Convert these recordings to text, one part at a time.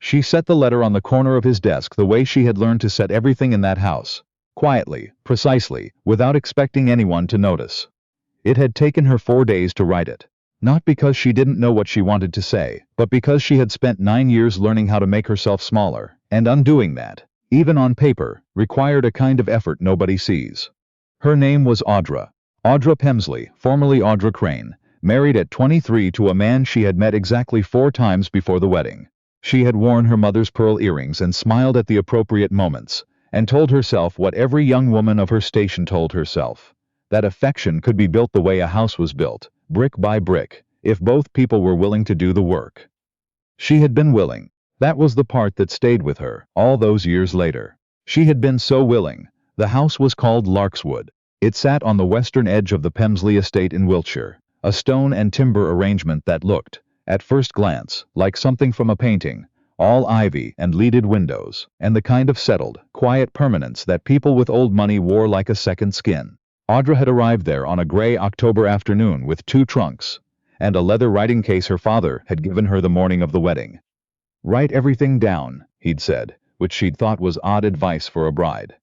She set the letter on the corner of his desk the way she had learned to set everything in that house. Quietly, precisely, without expecting anyone to notice. It had taken her 4 days to write it. Not because she didn't know what she wanted to say, but because she had spent 9 years learning how to make herself smaller, and undoing that, even on paper, required a kind of effort nobody sees. Her name was Audra. Audra Pemsley, formerly Audra Crane, married at 23 to a man she had met exactly 4 times before the wedding. She had worn her mother's pearl earrings and smiled at the appropriate moments, and told herself what every young woman of her station told herself, that affection could be built the way a house was built, brick by brick, if both people were willing to do the work. She had been willing. That was the part that stayed with her, all those years later. She had been so willing. The house was called Larkswood. It sat on the western edge of the Pemsley estate in Wiltshire, a stone and timber arrangement that looked, at first glance, like something from a painting, all ivy and leaded windows, and the kind of settled, quiet permanence that people with old money wore like a second skin. Audra had arrived there on a gray October afternoon with 2 trunks, and a leather writing case her father had given her the morning of the wedding. "Write everything down," he'd said, which she'd thought was odd advice for a bride.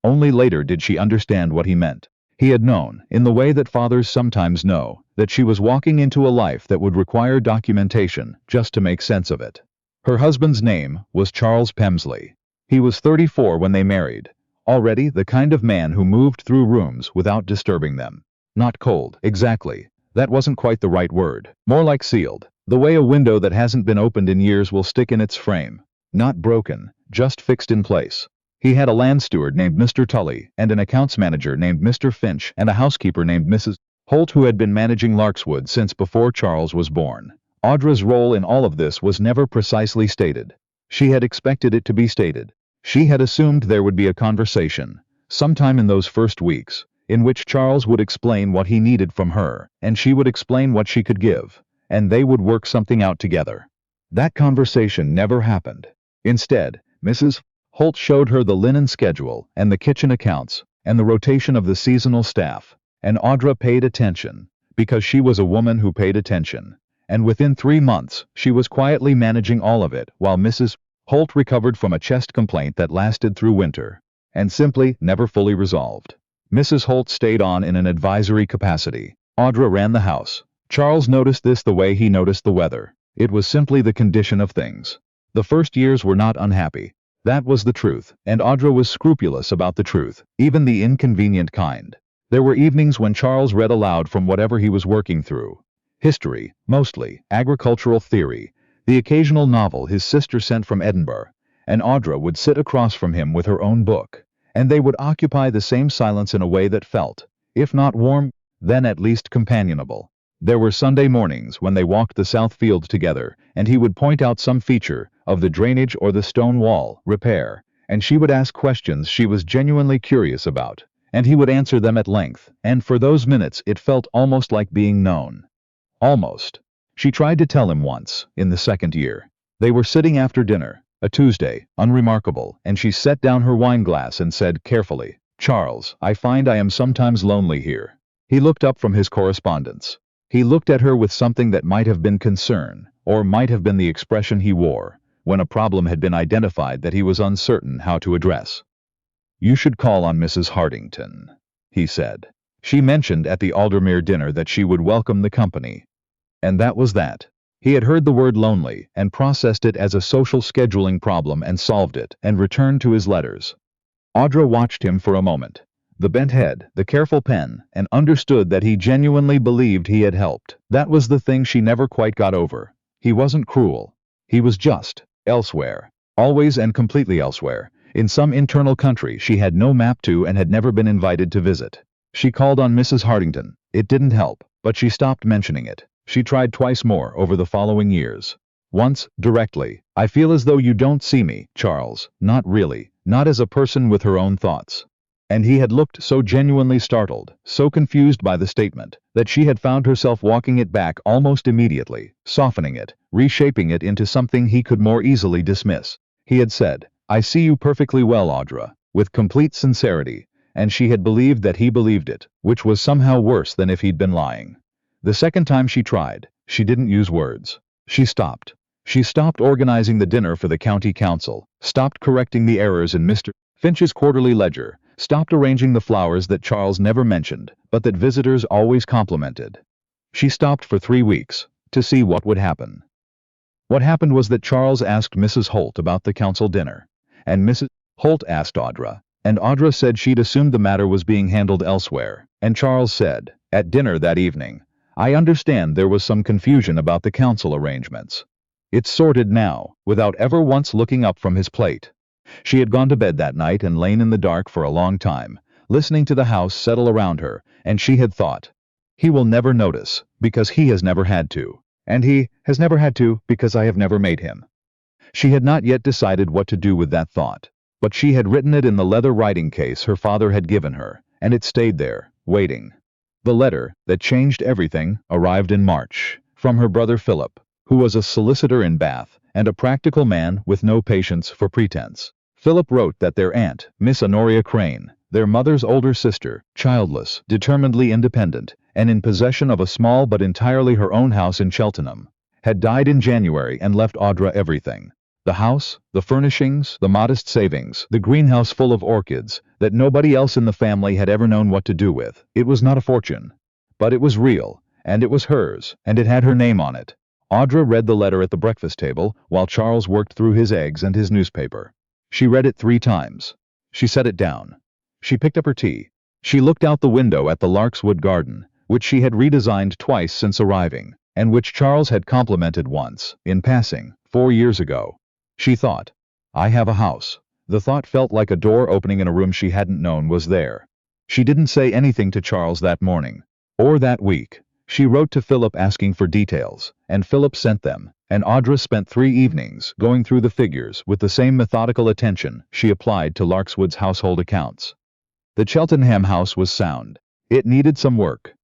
Only later did she understand what he meant. He had known, in the way that fathers sometimes know, that she was walking into a life that would require documentation just to make sense of it. Her husband's name was Charles Pemsley. He was 34 when they married, already the kind of man who moved through rooms without disturbing them. Not cold, exactly. That wasn't quite the right word. More like sealed, the way a window that hasn't been opened in years will stick in its frame. Not broken, just fixed in place. He had a land steward named Mr. Tully, and an accounts manager named Mr. Finch, and a housekeeper named Mrs. Holt who had been managing Larkswood since before Charles was born. Audra's role in all of this was never precisely stated. She had expected it to be stated. She had assumed there would be a conversation, sometime in those first weeks, in which Charles would explain what he needed from her, and she would explain what she could give, and they would work something out together. That conversation never happened. Instead, Mrs. Holt showed her the linen schedule, and the kitchen accounts, and the rotation of the seasonal staff, and Audra paid attention, because she was a woman who paid attention, and within 3 months she was quietly managing all of it while Mrs. Holt recovered from a chest complaint that lasted through winter, and simply never fully resolved. Mrs. Holt stayed on in an advisory capacity. Audra ran the house. Charles noticed this the way he noticed the weather. It was simply the condition of things. The first years were not unhappy. That was the truth, and Audra was scrupulous about the truth, even the inconvenient kind. There were evenings when Charles read aloud from whatever he was working through. History, mostly, agricultural theory, the occasional novel his sister sent from Edinburgh, and Audra would sit across from him with her own book, and they would occupy the same silence in a way that felt, if not warm, then at least companionable. There were Sunday mornings when they walked the south field together, and he would point out some feature of the drainage or the stone wall repair, and she would ask questions she was genuinely curious about, and he would answer them at length, and for those minutes it felt almost like being known. Almost. She tried to tell him once, in the second year. They were sitting after dinner, a Tuesday, unremarkable, and she set down her wine glass and said carefully, "Charles, I find I am sometimes lonely here." He looked up from his correspondence. He looked at her with something that might have been concern, or might have been the expression he wore, when a problem had been identified that he was uncertain how to address. "You should call on Mrs. Hardington," he said. She mentioned at the Aldermere dinner that she would welcome the company. And that was that. He had heard the word lonely, and processed it as a social scheduling problem and solved it, and returned to his letters. Audra watched him for a moment. The bent head, the careful pen, and understood that he genuinely believed he had helped. That was the thing she never quite got over. He wasn't cruel. He was just. Elsewhere. Always and completely elsewhere. In some internal country she had no map to and had never been invited to visit. She called on Mrs. Hardington. It didn't help, but she stopped mentioning it. She tried twice more over the following years. Once, directly, "I feel as though you don't see me, Charles, not really, not as a person with her own thoughts." And he had looked so genuinely startled, so confused by the statement, that she had found herself walking it back almost immediately, softening it, reshaping it into something he could more easily dismiss. He had said, "I see you perfectly well, Audra," with complete sincerity, and she had believed that he believed it, which was somehow worse than if he'd been lying. The second time she tried, she didn't use words. She stopped. She stopped organizing the dinner for the county council, stopped correcting the errors in Mr. Finch's quarterly ledger, stopped arranging the flowers that Charles never mentioned, but that visitors always complimented. She stopped for 3 weeks, to see what would happen. What happened was that Charles asked Mrs. Holt about the council dinner, and Mrs. Holt asked Audra, and Audra said she'd assumed the matter was being handled elsewhere, and Charles said, at dinner that evening, "I understand there was some confusion about the council arrangements. It's sorted now," without ever once looking up from his plate. She had gone to bed that night and lain in the dark for a long time, listening to the house settle around her, and she had thought, "He will never notice, because he has never had to. And he has never had to because I have never made him." She had not yet decided what to do with that thought, but she had written it in the leather writing case her father had given her, and it stayed there, waiting. The letter, that changed everything, arrived in March, from her brother Philip, who was a solicitor in Bath, and a practical man with no patience for pretense. Philip wrote that their aunt, Miss Honoria Crane, their mother's older sister, childless, determinedly independent, and in possession of a small but entirely her own house in Cheltenham, had died in January and left Audra everything. The house, the furnishings, the modest savings, the greenhouse full of orchids, that nobody else in the family had ever known what to do with. It was not a fortune, but it was real, and it was hers, and it had her name on it. Audra read the letter at the breakfast table while Charles worked through his eggs and his newspaper. She read it 3 times. She set it down. She picked up her tea. She looked out the window at the Larkswood garden, which she had redesigned twice since arriving, and which Charles had complimented once, in passing, 4 years ago. She thought, "I have a house." The thought felt like a door opening in a room she hadn't known was there. She didn't say anything to Charles that morning, or that week. She wrote to Philip asking for details, and Philip sent them, and Audra spent 3 evenings going through the figures with the same methodical attention she applied to Larkswood's household accounts. The Cheltenham house was sound. It needed some work.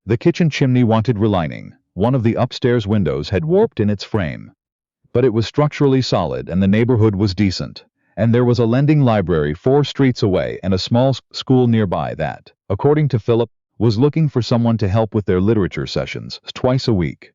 The kitchen chimney wanted relining, one of the upstairs windows had warped in its frame. But it was structurally solid and the neighborhood was decent, and there was a lending library 4 streets away and a small school nearby that, according to Philip, was looking for someone to help with their literature sessions twice a week.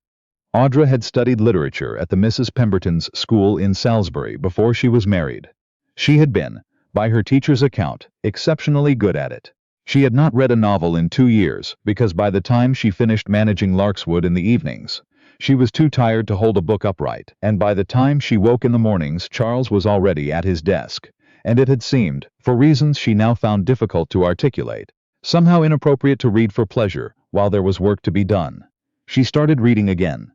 Audra had studied literature at the Mrs. Pemberton's school in Salisbury before she was married. She had been, by her teacher's account, exceptionally good at it. She had not read a novel in 2 years because by the time she finished managing Larkswood in the evenings, she was too tired to hold a book upright, and by the time she woke in the mornings Charles was already at his desk, and it had seemed, for reasons she now found difficult to articulate, somehow inappropriate to read for pleasure while there was work to be done. She started reading again.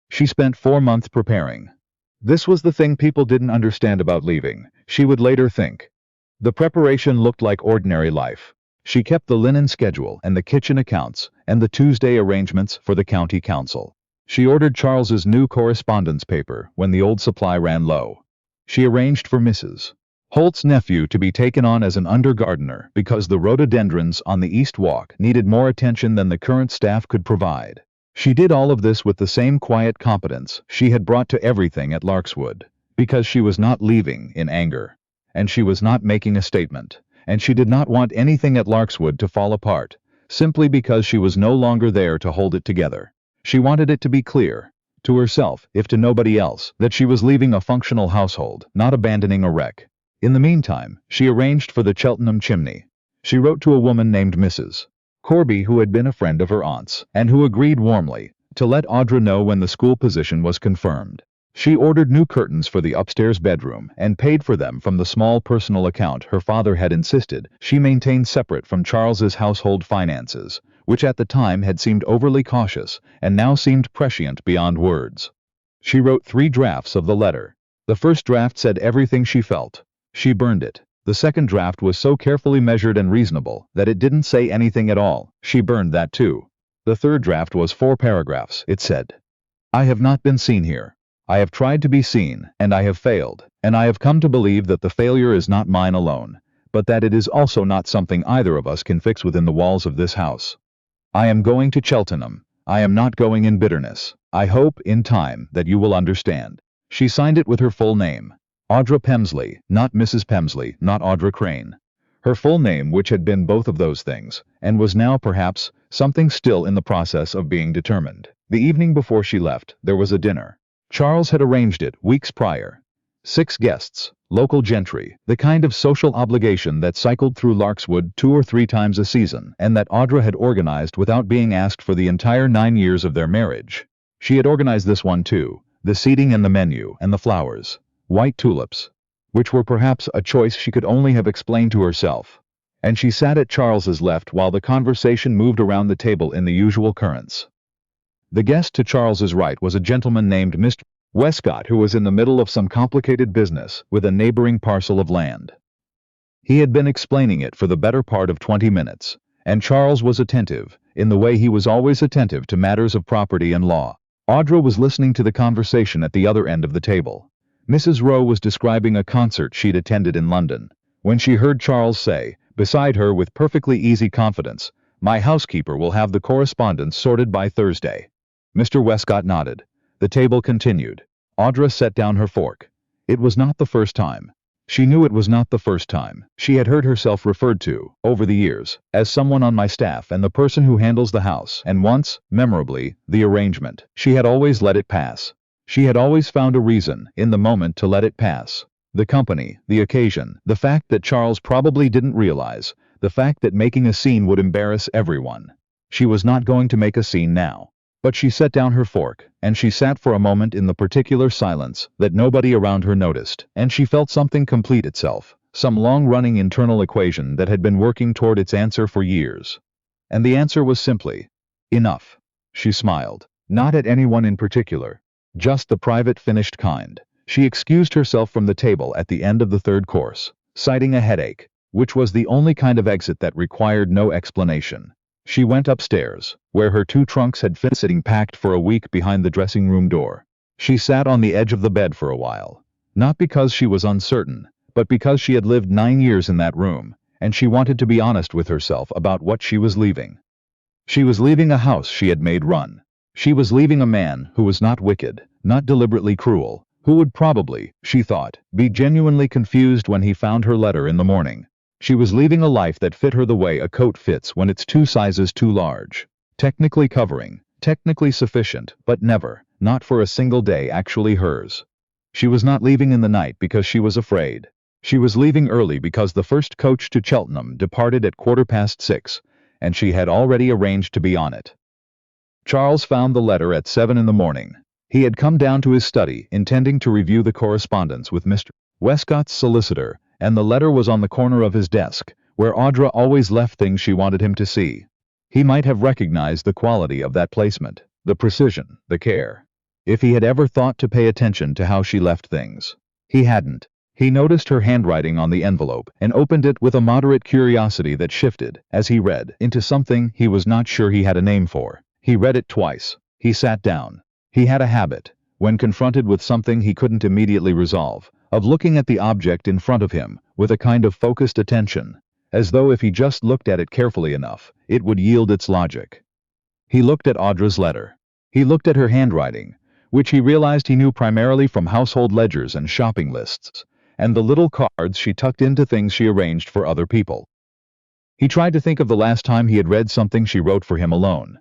She spent 4 months preparing. This was the thing people didn't understand about leaving, she would later think. The preparation looked like ordinary life. She kept the linen schedule and the kitchen accounts and the Tuesday arrangements for the county council. She ordered Charles's new correspondence paper when the old supply ran low. She arranged for Mrs. Holt's nephew to be taken on as an under-gardener because the rhododendrons on the East Walk needed more attention than the current staff could provide. She did all of this with the same quiet competence she had brought to everything at Larkswood, because she was not leaving in anger, and she was not making a statement, and she did not want anything at Larkswood to fall apart, simply because she was no longer there to hold it together. She wanted it to be clear, to herself if to nobody else, that she was leaving a functional household, not abandoning a wreck. In the meantime, she arranged for the Cheltenham chimney. She wrote to a woman named Mrs. Corby, who had been a friend of her aunt's, and who agreed warmly to let Audra know when the school position was confirmed. She ordered new curtains for the upstairs bedroom and paid for them from the small personal account her father had insisted she maintain separate from Charles's household finances, which at the time had seemed overly cautious and now seemed prescient beyond words. She wrote 3 drafts of the letter. The first draft said everything she felt. She burned it. The second draft was so carefully measured and reasonable that it didn't say anything at all. She burned that too. The third draft was 4 paragraphs. It said, "I have not been seen here. I have tried to be seen, and I have failed, and I have come to believe that the failure is not mine alone, but that it is also not something either of us can fix within the walls of this house. I am going to Cheltenham. I am not going in bitterness. I hope, in time, that you will understand." She signed it with her full name. Audra Pemsley, not Mrs. Pemsley, not Audra Crane. Her full name, which had been both of those things, and was now, perhaps, something still in the process of being determined. The evening before she left, there was a dinner. Charles had arranged it weeks prior. 6 guests, local gentry, the kind of social obligation that cycled through Larkswood 2 or 3 times a season, and that Audra had organized without being asked for the entire 9 years of their marriage. She had organized this one too, the seating and the menu and the flowers, white tulips, which were perhaps a choice she could only have explained to herself. And she sat at Charles's left while the conversation moved around the table in the usual currents. The guest to Charles's right was a gentleman named Mr. Westcott, who was in the middle of some complicated business with a neighboring parcel of land. He had been explaining it for the better part of 20 minutes, and Charles was attentive, in the way he was always attentive to matters of property and law. Audra was listening to the conversation at the other end of the table. Mrs. Rowe was describing a concert she'd attended in London, when she heard Charles say, beside her with perfectly easy confidence, "My housekeeper will have the correspondence sorted by Thursday." Mr. Westcott nodded. The table continued. Audra set down her fork. It was not the first time. She knew it was not the first time. She had heard herself referred to, over the years, as someone on my staff and the person who handles the house, and once, memorably, the arrangement. She had always let it pass. She had always found a reason, in the moment, to let it pass. The company, the occasion, the fact that Charles probably didn't realize, the fact that making a scene would embarrass everyone. She was not going to make a scene now. But she set down her fork, and she sat for a moment in the particular silence that nobody around her noticed, and she felt something complete itself, some long-running internal equation that had been working toward its answer for years. And the answer was simply, enough. She smiled, not at anyone in particular, just the private finished kind. She excused herself from the table at the end of the 3rd course, citing a headache, which was the only kind of exit that required no explanation. She went upstairs, where her 2 trunks had been sitting packed for a week behind the dressing room door. She sat on the edge of the bed for a while, not because she was uncertain, but because she had lived 9 years in that room, and she wanted to be honest with herself about what she was leaving. She was leaving a house she had made run. She was leaving a man who was not wicked, not deliberately cruel, who would probably, she thought, be genuinely confused when he found her letter in the morning. She was leaving a life that fit her the way a coat fits when it's 2 sizes too large. Technically covering, technically sufficient, but never, not for a single day, actually hers. She was not leaving in the night because she was afraid. She was leaving early because the first coach to Cheltenham departed at 6:15, and she had already arranged to be on it. Charles found the letter at 7 in the morning. He had come down to his study, intending to review the correspondence with Mr. Westcott's solicitor, and the letter was on the corner of his desk, where Audra always left things she wanted him to see. He might have recognized the quality of that placement, the precision, the care, if he had ever thought to pay attention to how she left things. He hadn't. He noticed her handwriting on the envelope and opened it with a moderate curiosity that shifted, as he read, into something he was not sure he had a name for. He read it twice. He sat down. He had a habit, when confronted with something he couldn't immediately resolve, of looking at the object in front of him with a kind of focused attention, as though if he just looked at it carefully enough, it would yield its logic. He looked at Audra's letter. He looked at her handwriting, which he realized he knew primarily from household ledgers and shopping lists, and the little cards she tucked into things she arranged for other people. He tried to think of the last time he had read something she wrote for him alone.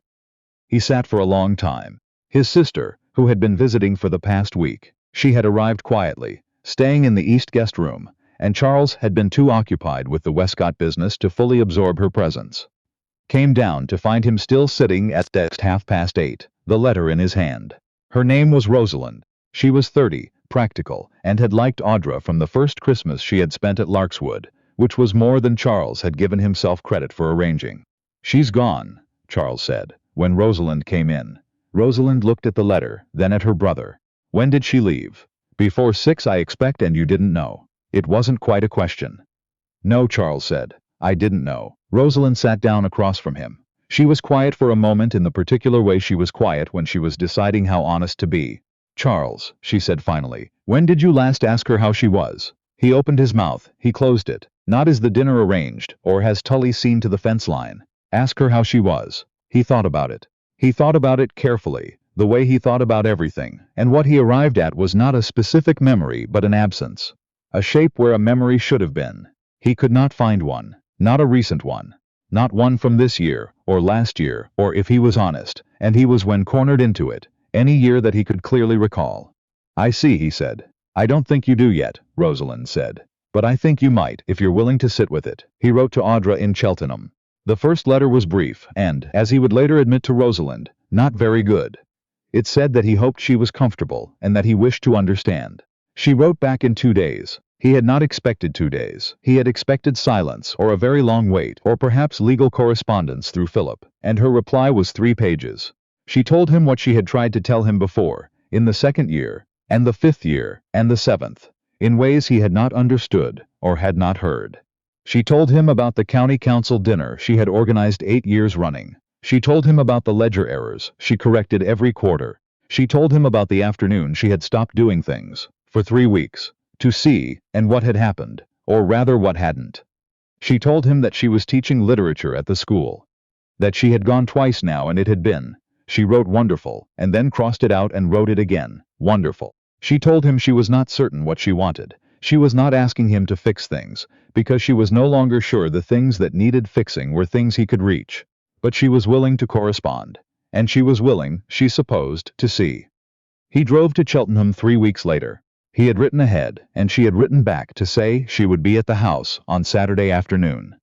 He sat for a long time. His sister, who had been visiting for the past week, she had arrived quietly, staying in the East guest room, and Charles had been too occupied with the Westcott business to fully absorb her presence. Came down to find him still sitting at desk 8:30, the letter in his hand. Her name was Rosalind. She was 30, practical, and had liked Audra from the first Christmas she had spent at Larkswood, which was more than Charles had given himself credit for arranging. "She's gone," Charles said, when Rosalind came in. Rosalind looked at the letter, then at her brother. "When did she leave?" "Before 6, I expect, and you didn't know." It wasn't quite a question. "No," Charles said. "I didn't know." Rosalind sat down across from him. She was quiet for a moment in the particular way she was quiet when she was deciding how honest to be. "Charles," she said finally, "when did you last ask her how she was?" He opened his mouth, he closed it. "Not is the dinner arranged, or has Tully seen to the fence line? Ask her how she was." He thought about it. He thought about it carefully, the way he thought about everything, and what he arrived at was not a specific memory but an absence. A shape where a memory should have been. He could not find one, not a recent one. Not one from this year, or last year, or if he was honest, and he was when cornered into it, any year that he could clearly recall. I see, he said. I don't think you do yet, Rosalind said. But I think you might, if you're willing to sit with it. He wrote to Audra in Cheltenham. The first letter was brief and, as he would later admit to Rosalind, not very good. It said that he hoped she was comfortable and that he wished to understand. She wrote back in 2 days. He had not expected 2 days. He had expected silence, or a very long wait, or perhaps legal correspondence through Philip, and her reply was 3 pages. She told him what she had tried to tell him before, in the 2nd year, and the 5th year, and the 7th, in ways he had not understood, or had not heard. She told him about the county council dinner she had organized 8 years running. She told him about the ledger errors she corrected every quarter. She told him about the afternoon she had stopped doing things, for 3 weeks, to see, and what had happened, or rather what hadn't. She told him that she was teaching literature at the school. That she had gone twice now and it had been. She wrote wonderful, and then crossed it out and wrote it again, wonderful. She told him she was not certain what she wanted. She was not asking him to fix things, because she was no longer sure the things that needed fixing were things he could reach. But she was willing to correspond. And she was willing, she supposed, to see. He drove to Cheltenham 3 weeks later. He had written ahead, and she had written back to say she would be at the house on Saturday afternoon.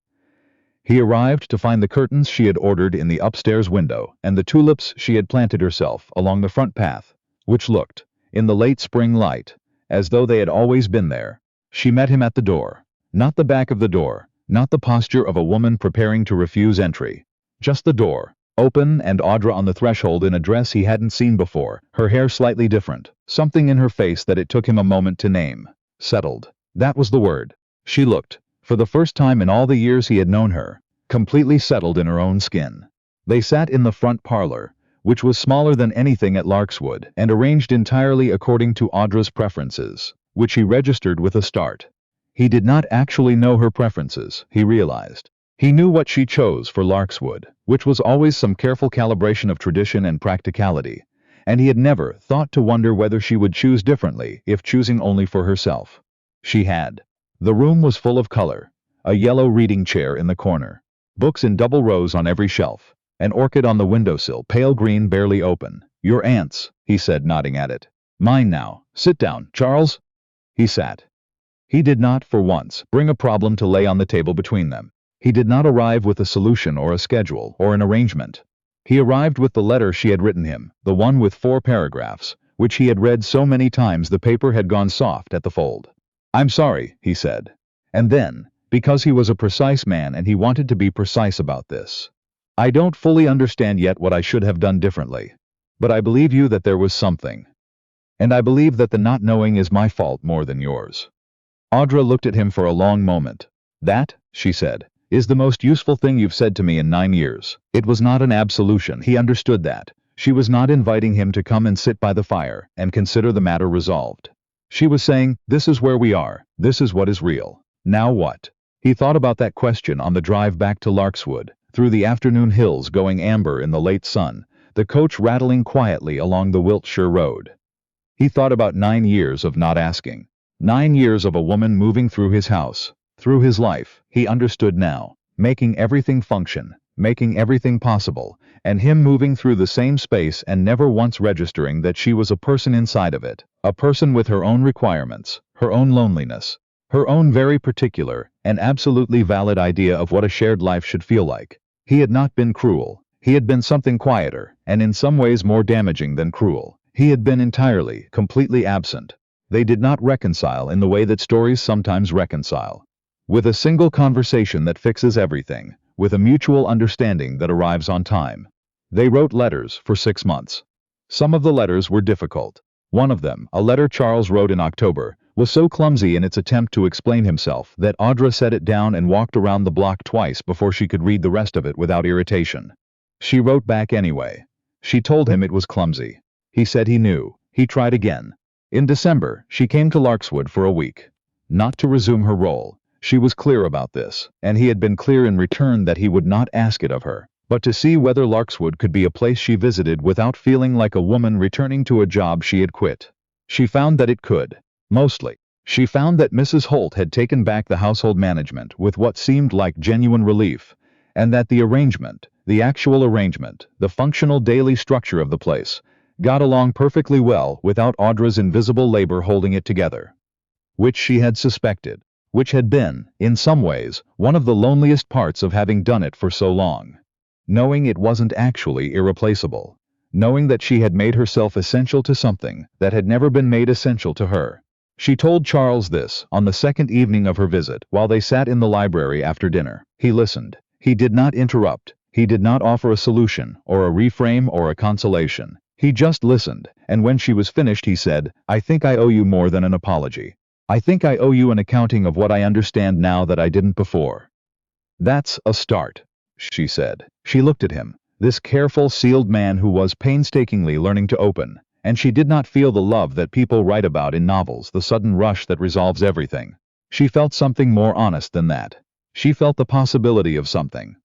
He arrived to find the curtains she had ordered in the upstairs window and the tulips she had planted herself along the front path, which looked, in the late spring light, as though they had always been there. She met him at the door. Not the back of the door, not the posture of a woman preparing to refuse entry. Just the door, open, and Audra on the threshold in a dress he hadn't seen before, her hair slightly different, something in her face that it took him a moment to name. Settled. That was the word. She looked, for the first time in all the years he had known her, completely settled in her own skin. They sat in the front parlor, which was smaller than anything at Larkswood and arranged entirely according to Audra's preferences, which he registered with a start. He did not actually know her preferences, he realized. He knew what she chose for Larkswood, which was always some careful calibration of tradition and practicality, and he had never thought to wonder whether she would choose differently if choosing only for herself. She had. The room was full of color. A yellow reading chair in the corner. Books in double rows on every shelf. An orchid on the windowsill, pale green, barely open. Your aunt's, he said, nodding at it. Mine now. Sit down, Charles. He sat. He did not, for once, bring a problem to lay on the table between them. He did not arrive with a solution or a schedule or an arrangement. He arrived with the letter she had written him, the one with 4 paragraphs, which he had read so many times the paper had gone soft at the fold. I'm sorry, he said. And then, because he was a precise man and he wanted to be precise about this. I don't fully understand yet what I should have done differently. But I believe you that there was something. And I believe that the not knowing is my fault more than yours. Audra looked at him for a long moment. That, she said, is the most useful thing you've said to me in 9 years. It was not an absolution, he understood that. She was not inviting him to come and sit by the fire and consider the matter resolved. She was saying, this is where we are, this is what is real. Now what? He thought about that question on the drive back to Larkswood, through the afternoon hills going amber in the late sun, the coach rattling quietly along the Wiltshire road. He thought about 9 years of not asking. 9 years of a woman moving through his house, through his life, he understood now, making everything function, making everything possible, and him moving through the same space and never once registering that she was a person inside of it, a person with her own requirements, her own loneliness, her own very particular and absolutely valid idea of what a shared life should feel like. He had not been cruel. He had been something quieter, and in some ways more damaging than cruel. He had been entirely, completely absent. They did not reconcile in the way that stories sometimes reconcile. With a single conversation that fixes everything, with a mutual understanding that arrives on time. They wrote letters for 6 months. Some of the letters were difficult. One of them, a letter Charles wrote in October, was so clumsy in its attempt to explain himself that Audra set it down and walked around the block twice before she could read the rest of it without irritation. She wrote back anyway. She told him it was clumsy. He said he knew. He tried again. In December, she came to Larkswood for a week. Not to resume her role. She was clear about this, and he had been clear in return that he would not ask it of her, but to see whether Larkswood could be a place she visited without feeling like a woman returning to a job she had quit. She found that it could. Mostly. She found that Mrs. Holt had taken back the household management with what seemed like genuine relief, and that the arrangement, the actual arrangement, the functional daily structure of the place, got along perfectly well without Audra's invisible labor holding it together. Which she had suspected. Which had been, in some ways, one of the loneliest parts of having done it for so long. Knowing it wasn't actually irreplaceable. Knowing that she had made herself essential to something that had never been made essential to her. She told Charles this on the second evening of her visit while they sat in the library after dinner. He listened. He did not interrupt. He did not offer a solution, or a reframe, or a consolation. He just listened, and when she was finished he said, "I think I owe you more than an apology. I think I owe you an accounting of what I understand now that I didn't before." "That's a start," she said. She looked at him, this careful, sealed man who was painstakingly learning to open, and she did not feel the love that people write about in novels, the sudden rush that resolves everything. She felt something more honest than that. She felt the possibility of something.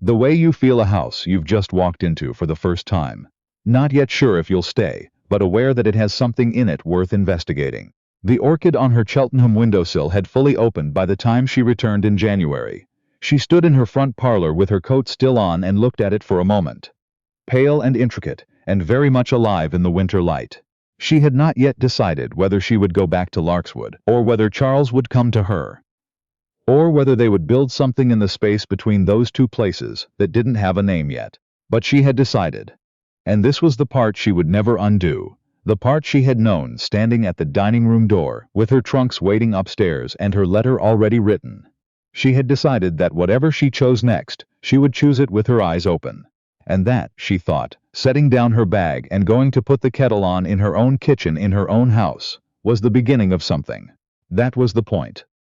The way you feel a house you've just walked into for the first time. Not yet sure if you'll stay, but aware that it has something in it worth investigating. The orchid on her Cheltenham windowsill had fully opened by the time she returned in January. She stood in her front parlor with her coat still on and looked at it for a moment. Pale and intricate, and very much alive in the winter light. She had not yet decided whether she would go back to Larkswood, or whether Charles would come to her. Or whether they would build something in the space between those two places that didn't have a name yet. But she had decided. And this was the part she would never undo. The part she had known standing at the dining room door, with her trunks waiting upstairs and her letter already written. She had decided that whatever she chose next, she would choose it with her eyes open. And that, she thought, setting down her bag and going to put the kettle on in her own kitchen in her own house, was the beginning of something. That was the point.